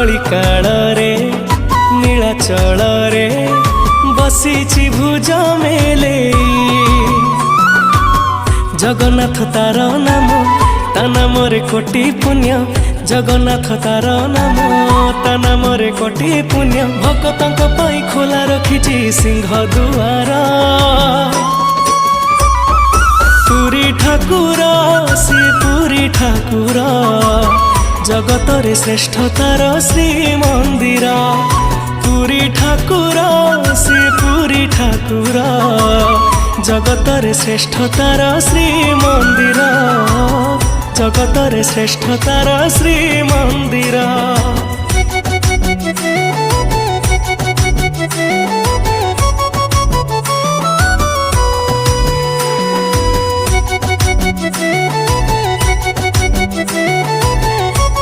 कली काल रे नीलाचल रे बसीची भुज मेले जगन्नाथ तार नाम ता नाम रे कोटि पुण्य जगन्नाथ तार नाम ता नाम रे कोटि पुण्य भक्तंक पाई खोला रखिछि सिंह दुआर पुरी ठाकुर श्री पुरी ठाकुर जगत रे श्रेष्ठ तार श्री मंदिर पुरी ठाकुर श्री पुरी ठाकुर जगत रे श्रेष्ठ तार श्री मंदिर जगत रे श्रेष्ठ तार श्री